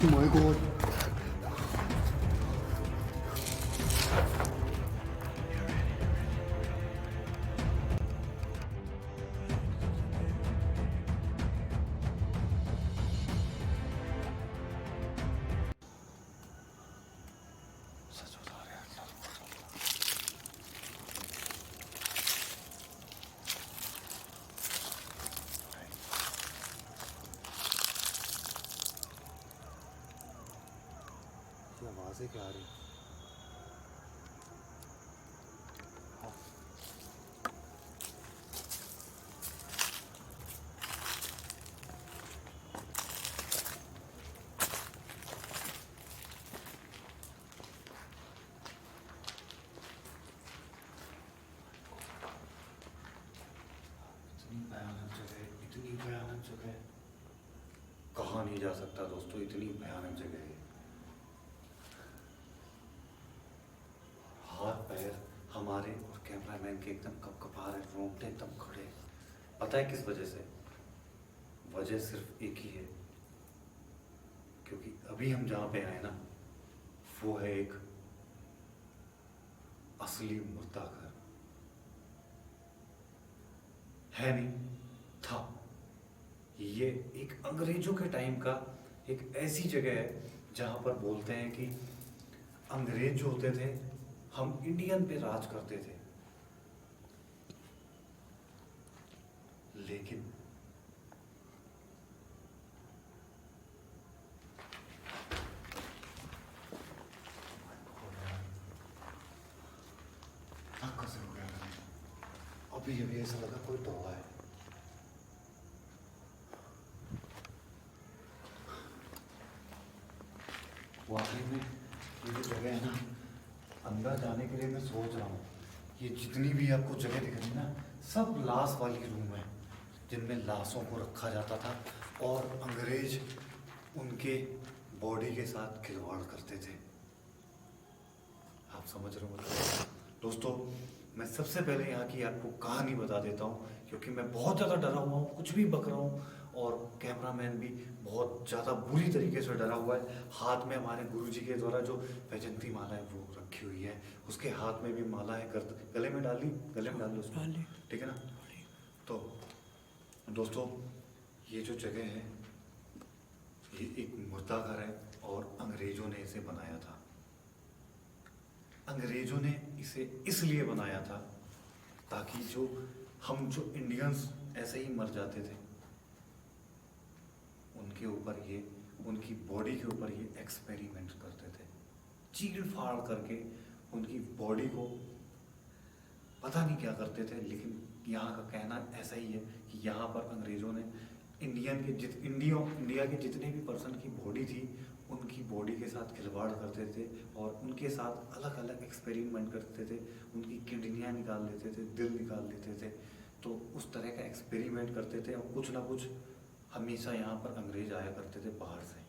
My God. सच बता रहे हैं ये आवाज़ें क्या आ रही? इतनी भयानक जगह कहाँ नहीं जा सकता दोस्तों, इतनी भयानक जगह है। हाथ पैर हमारे और कैमरामैन के एकदम कपकपा रहे, रोंगटे एकदम खड़े। पता है किस वजह से? वजह सिर्फ एक ही है, क्योंकि अभी हम जहाँ पे आए ना वो है एक असली मुर्दा घर। है नहीं, था। ये एक अंग्रेजों के टाइम का एक ऐसी जगह है जहाँ पर बोलते हैं कि अंग्रेज जो होते थे हम इंडियन पे राज करते थे, लेकिन धक्का से हो गया। अभी अभी ऐसा लगा कोई दौड़ा है। वाकई में ये जो जगह है ना, अंदर जाने के लिए मैं सोच रहा हूँ। ये जितनी भी आपको जगह दिख रही है ना, सब लाश वाली रूम है जिनमें लाशों को रखा जाता था और अंग्रेज उनके बॉडी के साथ खिलवाड़ करते थे। आप समझ रहे हो दोस्तों? मैं सबसे पहले यहाँ की आपको कहानी बता देता हूँ, क्योंकि मैं बहुत ज़्यादा डरा हुआ हूँ, कुछ भी बक रहा हूँ, और कैमरामैन भी बहुत ज़्यादा बुरी तरीके से डरा हुआ है। हाथ में हमारे गुरुजी के द्वारा जो वैजंती माला है वो रखी हुई है, उसके हाथ में भी माला है, गले में डाल ली, गले में डाल लो उसको, ठीक है ना? तो दोस्तों ये जो जगह है ये एक मुर्दा घर है और अंग्रेजों ने इसे बनाया था। अंग्रेजों ने इसे इसलिए बनाया था ताकि जो इंडियंस ऐसे ही मर जाते थे उनके ऊपर ये, उनकी बॉडी के ऊपर ये एक्सपेरिमेंट करते थे, चीड़ फाड़ करके उनकी बॉडी को पता नहीं क्या करते थे। लेकिन यहाँ का कहना ऐसा ही है कि यहाँ पर अंग्रेजों ने इंडिया के जितने भी पर्सन की बॉडी थी उनकी बॉडी के साथ खिलवाड़ करते थे और उनके साथ अलग अलग एक्सपेरिमेंट करते थे। उनकी किडनियाँ निकाल लेते थे, दिल निकाल लेते थे। तो उस तरह का एक्सपेरिमेंट करते थे और कुछ ना कुछ हमेशा यहाँ पर अंग्रेज आया करते थे बाहर से।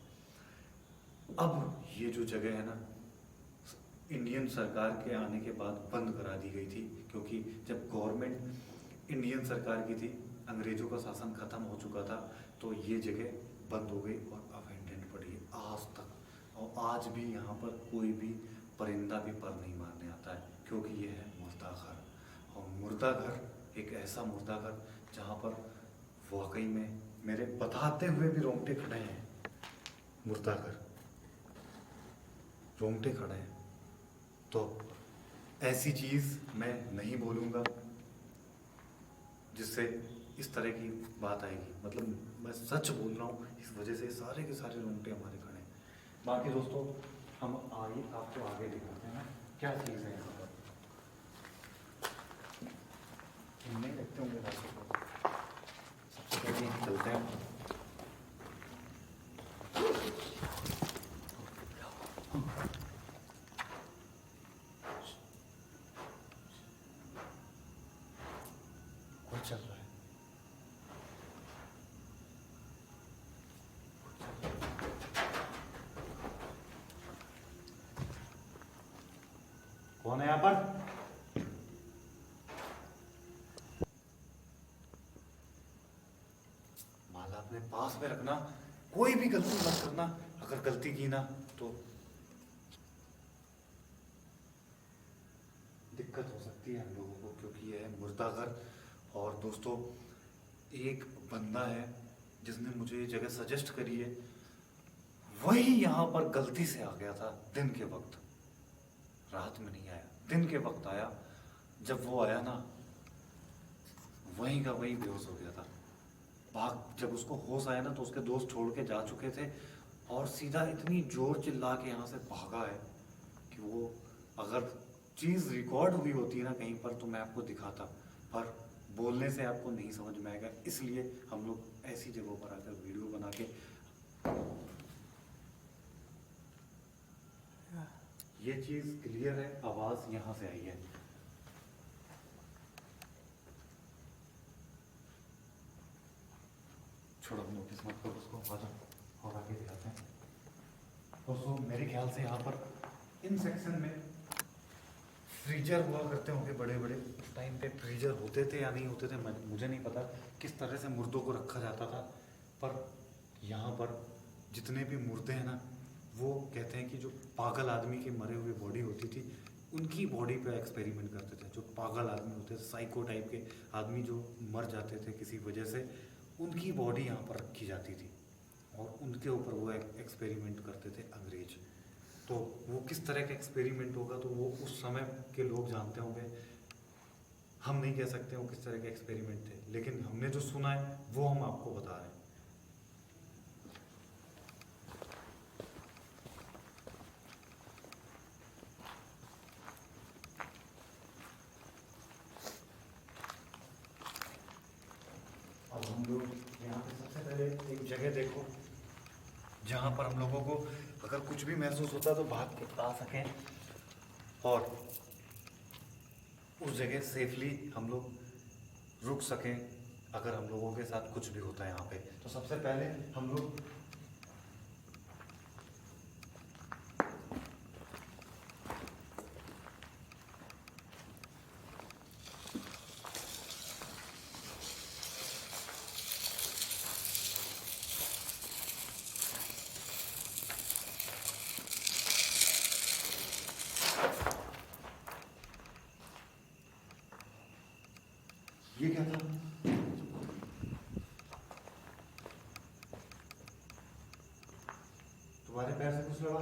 अब ये जो जगह है ना, इंडियन सरकार के आने के बाद बंद करा दी गई थी, क्योंकि जब गवर्नमेंट इंडियन सरकार की थी, अंग्रेजों का शासन खत्म हो चुका था, तो ये जगह बंद हो गई और अबैंडन पड़ी है आज तक। और आज भी यहाँ पर कोई भी परिंदा भी पर नहीं मारने आता है, क्योंकि ये है मुर्दा घर। और मुर्दा घर एक ऐसा मुर्दा घर जहाँ पर वाकई में मेरे बताते हुए भी रोंगटे खड़े हैं। मुर्दा घर, रोंगटे खड़े हैं। तो ऐसी चीज़ मैं नहीं बोलूँगा जिससे इस तरह की बात आएगी। मतलब मैं सच बोल रहा हूँ, इस वजह से सारे के सारे रोंगटे हमारे खड़े हैं। बाकी दोस्तों हम आगे आपको आगे दिखाते हैं ना क्या चीज़ है यहाँ पर। नहीं रखते होंगे रास्ते को, सबसे पहले हम चलते हैं। चल रहा है। कौन है यहाँ पर? माला अपने पास में रखना, कोई भी गलती मत करना। अगर गलती की ना तो दिक्कत हो सकती है हम लोगों को, क्योंकि यह है मुर्दाघर। और दोस्तों, एक बंदा है जिसने मुझे ये जगह सजेस्ट करी है, वही यहाँ पर गलती से आ गया था दिन के वक्त, रात में नहीं आया, दिन के वक्त आया। जब वो आया ना, वहीं का वहीं बेहोश हो गया था। जब उसको होश आया ना तो उसके दोस्त छोड़ के जा चुके थे, और सीधा इतनी जोर चिल्ला के यहाँ से भागा है कि वो, अगर चीज़ रिकॉर्ड हुई होती है ना कहीं पर तो मैं आपको दिखाता, पर बोलने से आपको नहीं समझ में आएगा, इसलिए हम लोग ऐसी जगहों पर आकर वीडियो बना के, ये चीज़ क्लियर है, आवाज़ यहाँ से आई है। छोड़ो, नोटिस मत करो उसको, आ जाओ और आगे दिखाते हैं। दोस्तों, मेरे ख्याल से यहाँ पर इन सेक्शन में फ्रीजर हुआ करते होंगे बड़े बड़े, उस टाइम पे फ्रीजर होते थे या नहीं होते थे, मुझे नहीं पता किस तरह से मुर्दों को रखा जाता था। पर यहाँ पर जितने भी मुर्दे हैं ना, वो कहते हैं कि जो पागल आदमी की मरे हुए बॉडी होती थी, उनकी बॉडी पे एक्सपेरिमेंट करते थे। जो पागल आदमी होते थे, साइको टाइप के आदमी जो मर जाते थे किसी वजह से, उनकी बॉडी यहाँ पर रखी जाती थी और उनके ऊपर वो एक्सपेरिमेंट करते थे अंग्रेज। तो वो किस तरह का एक्सपेरिमेंट होगा तो वो उस समय के लोग जानते होंगे, हम नहीं कह सकते वो किस तरह के एक्सपेरिमेंट थे, लेकिन हमने जो सुना है वो हम आपको बता रहे हैं। अब हम लोग यहाँ पे सबसे पहले एक जगह देखो जहाँ पर हम लोगों को अगर कुछ भी महसूस होता तो भाग के आ सकें और उस जगह सेफली हम लोग रुक सकें अगर हम लोगों के साथ कुछ भी होता है यहाँ पे। तो सबसे पहले हम लोग ये क्या था? तुम्हारे पैर से कुछ लगा?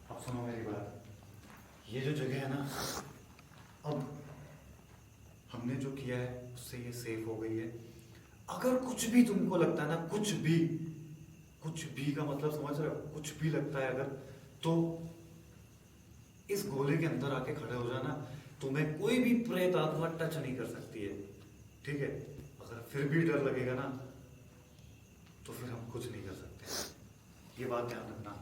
अब सुनो मेरी बात, ये जो जगह है ना, अब हमने जो किया है उससे ये सेफ हो गई है। अगर कुछ भी तुमको लगता है ना, कुछ भी का मतलब समझ रहे हो, कुछ भी लगता है अगर, तो इस गोले के अंदर आके खड़े हो जाना, तुम्हें कोई भी प्रेत आत्मा टच नहीं कर सकती है, ठीक है? अगर फिर भी डर लगेगा ना तो फिर हम कुछ नहीं कर सकते, ये बात ध्यान रखना।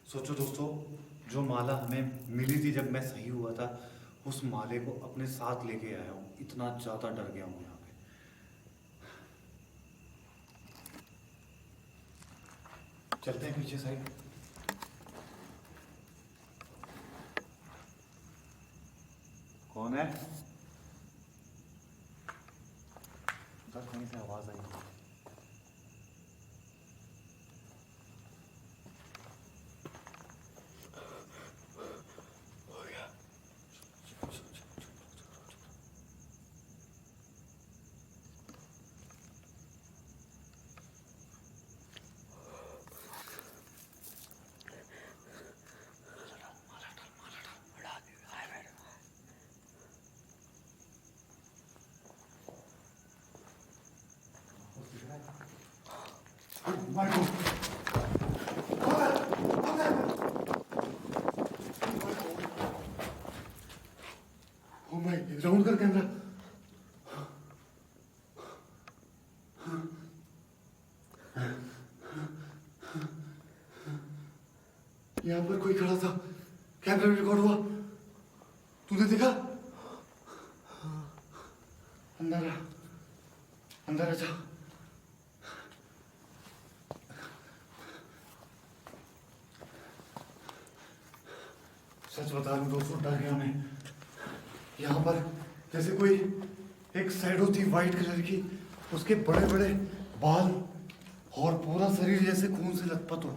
सोचो दोस्तों, जो माला हमें मिली थी जब मैं सही हुआ था, उस माले को अपने साथ लेके आया हूँ, इतना ज्यादा डर गया हूँ यहाँ पे। चलते हैं पीछे साइड। कौन है? उधर कहीं से आवाज आई। Michael! Oh my, राउंड कर कैमरा। यहाँ पर कोई खड़ा था, कैमरा में रिकॉर्ड हुआ, तूने देखा? अंदर आ, अंदर आ जा। सच बता रहा हूँ दोस्तों, डर गया मैं। यहाँ पर जैसे कोई एक शैडो थी वाइट कलर की, उसके बड़े बड़े बाल और पूरा शरीर जैसे खून से लथपथ हो।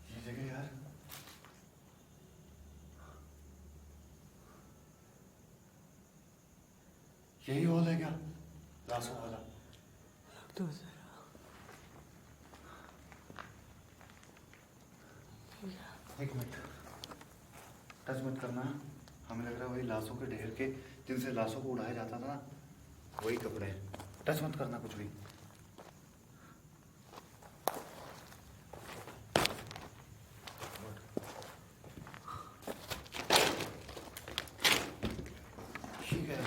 ये जगह यार, यही हॉल है क्या, लाशों वाला? तो एक मिनट, टच मत करना। हमें लग रहा है वही लाशों के ढेर के जिनसे लाशों को उड़ाया जाता था ना, वही कपड़े हैं। टच मत करना कुछ भी। ठीक है।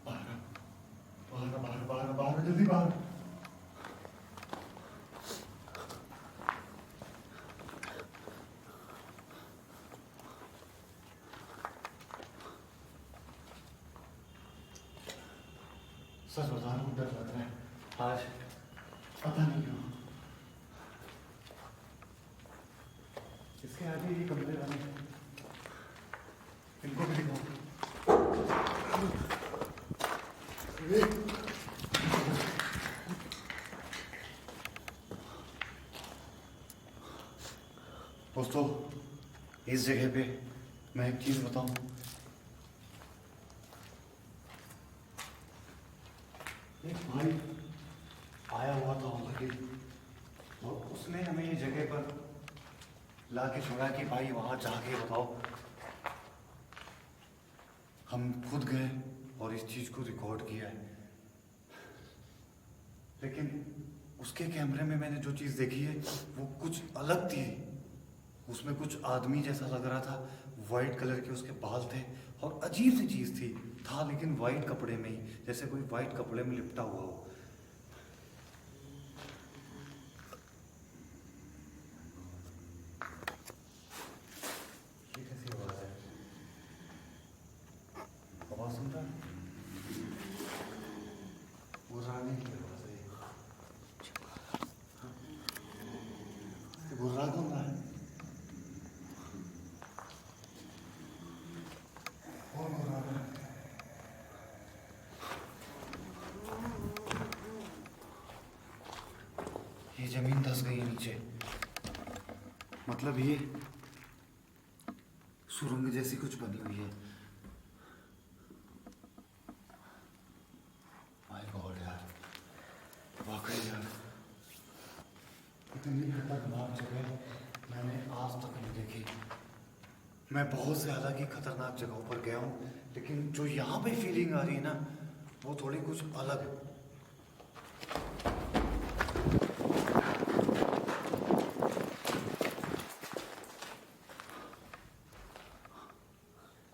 My God. बाहर बाहर बाहर बाहर बाहर, जल्दी बाहर। सच बता रहा हूँ, डर लग रहा है आज, पता नहीं क्यों। इसके आगे ये कमरे वाले हैं, इनको भी दिखाओ। दोस्तों, इस जगह पे मैं एक चीज बताऊं, एक भाई आया हुआ था ऑलरेडी, और उसने हमें ये जगह पर लाके छोड़ा कि भाई वहां जाके बताओ। हम खुद गए और इस चीज को रिकॉर्ड किया है, लेकिन उसके कैमरे में मैंने जो चीज देखी है वो कुछ अलग थी। उसमें कुछ आदमी जैसा लग रहा था, वाइट कलर के उसके बाल थे, और अजीब सी चीज थी, था लेकिन वाइट कपड़े में ही, जैसे कोई वाइट कपड़े में लिपटा हुआ हो। ये कैसी आवाज है? आवाज सुनता है? वो रानी की आवाज है। हाँ? ये गुर्रा कौन रहा है? कौन हो रहा है? ये जमीन धंस गई है नीचे, मतलब ये सुरंग जैसी कुछ बनी हुई है। माय गॉड यार, वाकई यार, इतनी खतरनाक जगह मैंने आज तक नहीं देखी। मैं बहुत से हालांकि खतरनाक जगहों पर गया हूँ, लेकिन जो यहाँ पे फीलिंग आ रही है ना, वो थोड़ी कुछ अलग है।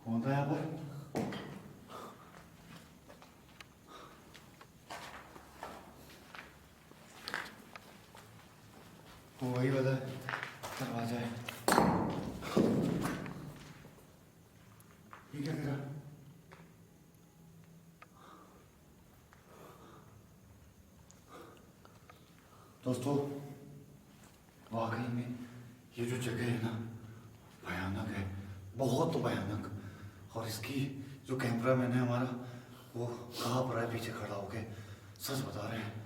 कौन था यहाँ पर? वो वही वाला दरवाजा है। ये क्या तेरा? दोस्तों, वाकई में ये जो जगह है ना, भयानक है, बहुत भयानक। और इसकी जो कैमरामैन है हमारा, वो कहाँ पर है पीछे खड़ा होके, सच बता रहे हैं।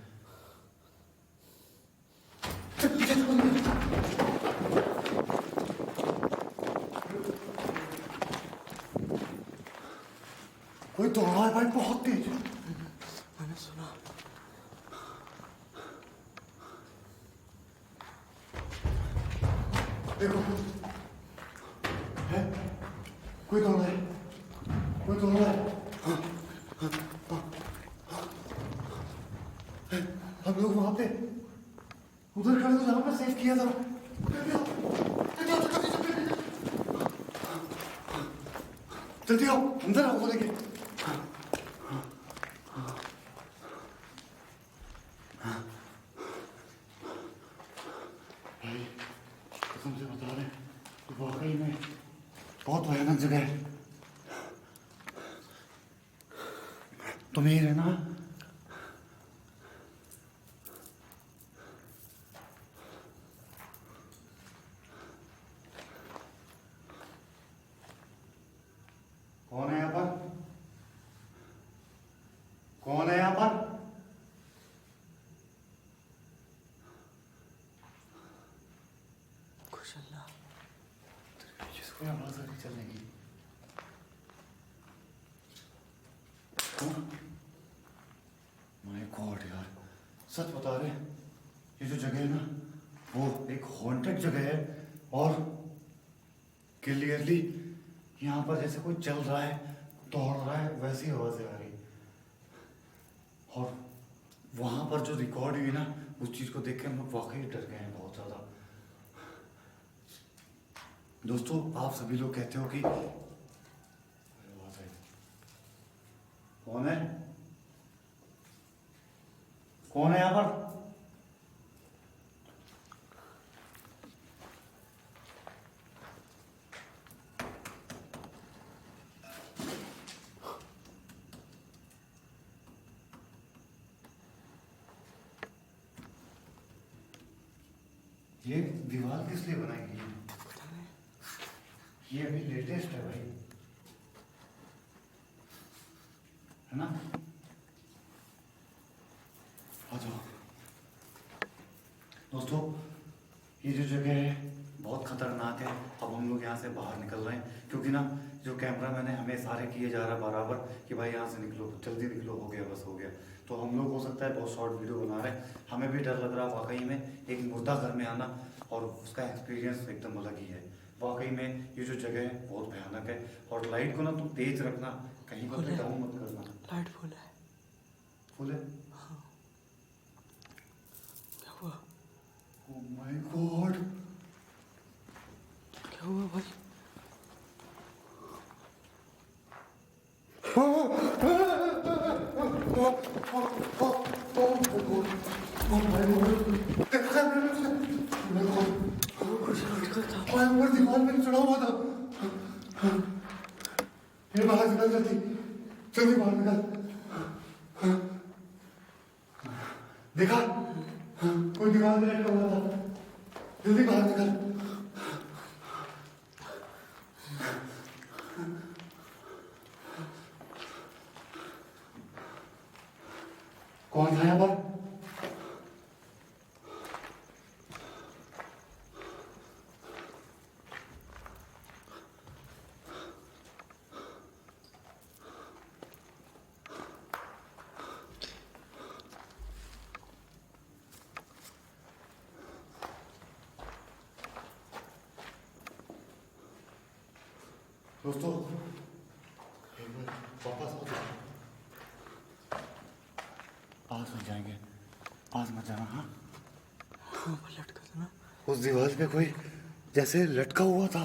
कोई दौड़ रहा है भाई, बहुत तेज। मैंने सुना। देखो, है कोई दौड़ रहा है, कोई दौड़ रहा है। हम लोग वहां पे उधर खड़े हो जहां पर सेव किया था। जल्दी आओ, अंदर आओ, बोलेंगे। भाई कसम से बता रहे हैं, वाकई में बहुत भयानक जगह है। तुम यही रहना। कौन है यहाँ पर? कौन है यहाँ पर? खुश अल्लाह। जिसको आवाज आ रही चलने की। माय गॉड यार, सच बता रहे, ये जो जगह है ना वो एक हॉन्टेड जगह है और क्लियरली यहाँ पर जैसे कोई चल रहा है, दौड़ रहा है, वैसी आवाजें आ रही। और वहां पर जो रिकॉर्ड हुई ना, उस चीज को देख के हम लोग वाकई डर गए हैं बहुत ज्यादा। दोस्तों, आप सभी लोग कहते हो कि कौन है? कौन है यहाँ पर? ये दीवार किस लिए बनाई गई है? ये अभी लेटेस्ट है भाई, है ना? आ जाओ दोस्तों, ये जो जगह है बहुत खतरनाक है। अब हम लोग यहाँ से बाहर निकल रहे हैं क्योंकि ना जो कैमरा मैंने हमें सारे किए जा रहा है बराबर कि भाई यहाँ से निकलो, जल्दी निकलो, हो गया बस हो गया। तो हम लोग हो सकता है बहुत शॉर्ट वीडियो बना रहे हैं, हमें भी डर लग रहा है वाकई में एक मुर्दा घर में आना, और उसका एक्सपीरियंस एकदम अलग ही है। वाकई में ये जो जगह है बहुत भयानक है। और लाइट को ना तुम तेज रखना, कहीं पर भी डाउन मत करना। लाइट फुल है। फुल है? हाँ। क्या हुआ? ओह माय गॉड, क्या हुआ भाई? कुछ लटका था। दीवार में चढ़ा हुआ था। ये बाहर निकल जाती, जल्दी बाहर निकल। देखा, कोई दीवार में लटका हुआ था, जल्दी बाहर निकल। कौन था यहाँ पर? दोस्तों, एक बार वापस हो जाओ, आज मत जाएंगे, आज मत जाना। हाँ, हाँ लटका था ना। उस दीवार पे कोई जैसे लटका हुआ था,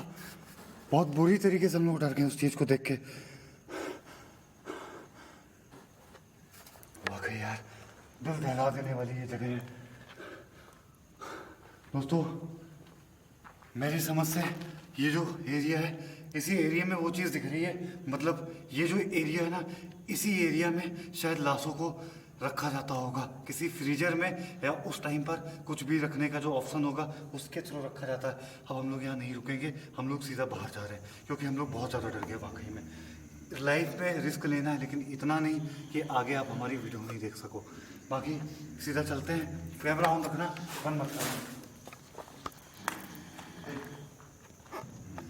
बहुत बुरी तरीके से हम लोग डर गए उस चीज को देख के। वाकई यार, दिल दहला देने वाली ये जगह है। दोस्तों, मेरी समझ से ये जो एरिया है, इसी एरिया में वो चीज़ दिख रही है। मतलब ये जो एरिया है ना, इसी एरिया में शायद लाशों को रखा जाता होगा, किसी फ्रीजर में, या उस टाइम पर कुछ भी रखने का जो ऑप्शन होगा उसके थ्रू रखा जाता है। अब हम लोग यहाँ नहीं रुकेंगे, हम लोग सीधा बाहर जा रहे हैं क्योंकि हम लोग बहुत ज़्यादा डर गए वाकई में। लाइफ में रिस्क लेना है, लेकिन इतना नहीं कि आगे आप हमारी वीडियो नहीं देख सको। बाकी सीधा चलते हैं, कैमरा ऑन रखना, बंद मत करना।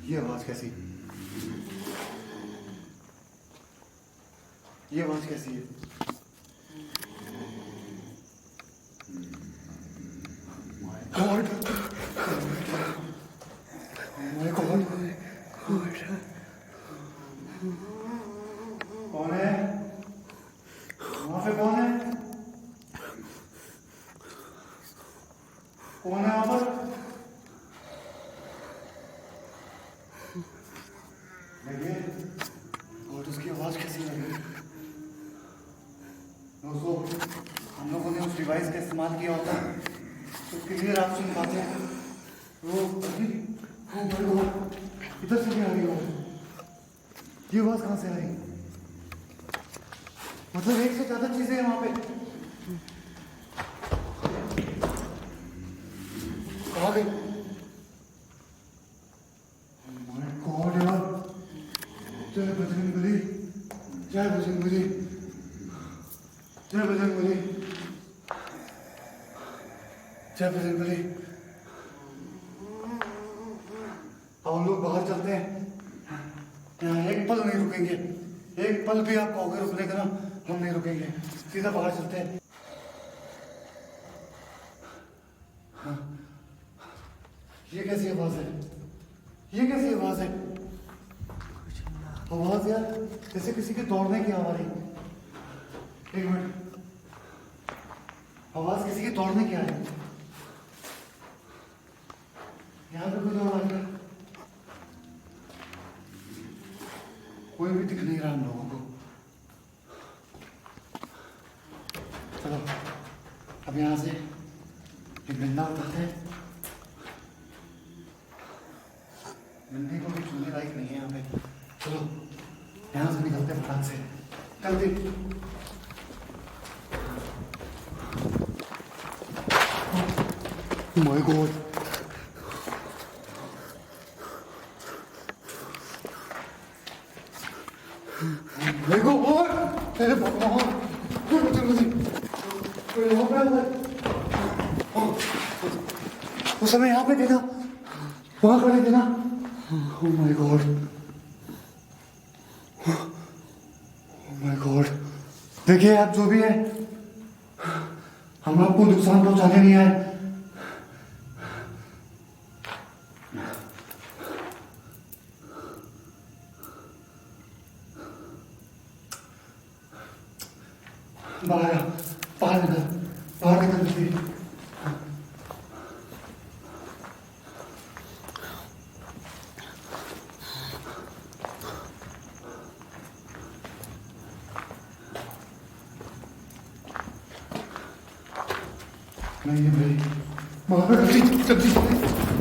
ये आवाज़ कैसी है? ये आवाज़ कैसी है? गॉड, माय गॉड, कौन है वहाँ पे? कौन है? कौन है वहाँ पर? लगे, और उसकी आवाज़ कैसी लगी? दोस्तों, हम लोगों ने उस डिवाइस का इस्तेमाल किया होता है तो क्लियर आप सुन पाते हैं। वो अभी इधर से भी आ रही हो। ये आवाज कहाँ से आ रही? मतलब एक से ज्यादा चीजें हैं वहां पे। आ गई। माय गॉड यार, जय बजरंगबली, जय बजरंगबली, जय बजरंगबली, जय बजरंगबली। अब हम लोग बाहर चलते हैं, यहाँ एक पल नहीं रुकेंगे, एक पल भी आप कहोगे रुकने का ना, हम नहीं रुकेंगे, सीधा बाहर चलते हैं। हाँ। ये कैसी आवाज है? ये कैसी आवाज है? आवाज यार जैसे किसी के दौड़ने की आवाज है। एक मिनट, आवाज किसी के दौड़ने की आ रही है। यहाँ पे कोई दौड़ रहा है? कोई भी दिख नहीं रहा हम लोगों को। चलो अब यहाँ से एक डंडा उठाते हैं। डंडे को भी छूने लायक नहीं है यहाँ पे। चलो यहाँ से निकलते हैं फटाक से, जल्दी। माय गॉड, मेरे को और तेरे भगवान उस समय यहाँ पे देखा, वहां खड़े थे ना। Oh my God, oh my God. देखिए आप जो भी है, हम आपको नुकसान पहुंचाने नहीं आए। बाहर बाहर निकल, बाहर निकल जल्दी। नहीं भाई, बाहर जल्दी जल्दी।